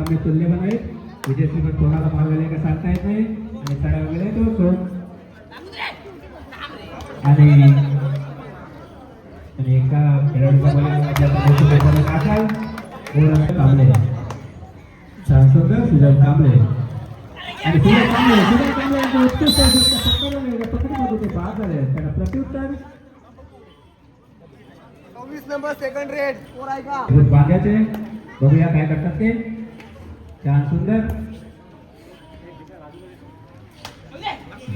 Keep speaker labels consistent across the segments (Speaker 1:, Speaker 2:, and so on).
Speaker 1: सामने तुल्यबल आहेत. विजयसिंह कोणाला माल गेले का सांगता येत नाही आणि चढा वगैरे तो सोड आणि एका खेळाडूचा बळी दाखल कांबळे छान सुंदर सुजल कांबळे आणि सुजल कांबळे उत्कृष्ट पकडीमध्ये ते बाद झाले त्याला प्रत्युत्तर
Speaker 2: 24 नंबर सेकंड रेड स्कोर आहे का
Speaker 1: बांध्याचे बघूया काय करतात ते. छान सुंदर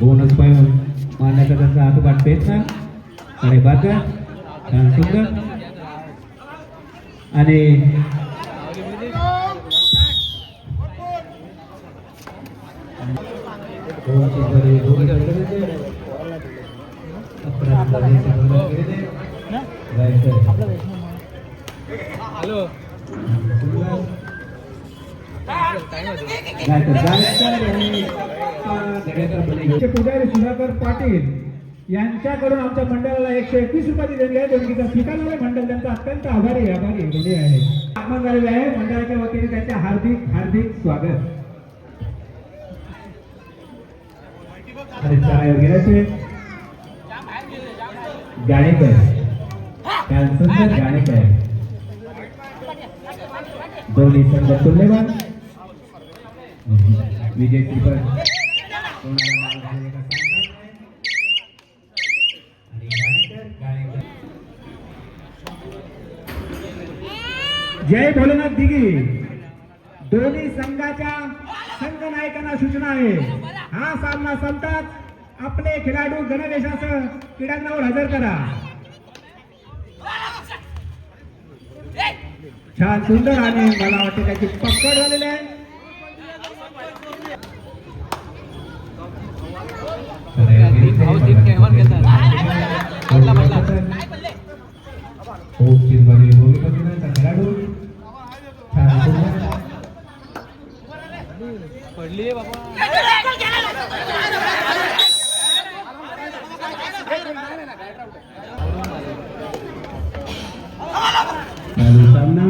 Speaker 1: बोनस पॉईंट मारण्याचा त्यांचा हातोपाठ प्रयत्न आणि बाद छान सुंदर आणि
Speaker 2: हॅलो
Speaker 1: पुजारी सुधाकर पाटील यांच्याकडून आमच्या मंडळाला 121 रुपयाची देणगी आहे. देणगीचा स्वीकारणारे मंडळ त्यांचा अत्यंत आभारी ऋणी आहे. आगमन झालेले आहे. मंडळाच्या वतीने त्यांचे हार्दिक हार्दिक स्वागत. गेल्याचे गाणेकर सुंदर गाणेकर दोन्ही संघ तुल्यबल विजय कृपा जय भोलेनाथ दिघी. दोन्ही संघाच्या संघ नायकांना सूचना आहे. हा सामना संपताच आपले खेळाडू गणवेशासह क्रीडांगणावर हजर करा. छान सुंदर आणि मला वाटते त्याची पकड झालेली आहे.
Speaker 2: पडली बाबा
Speaker 1: सामना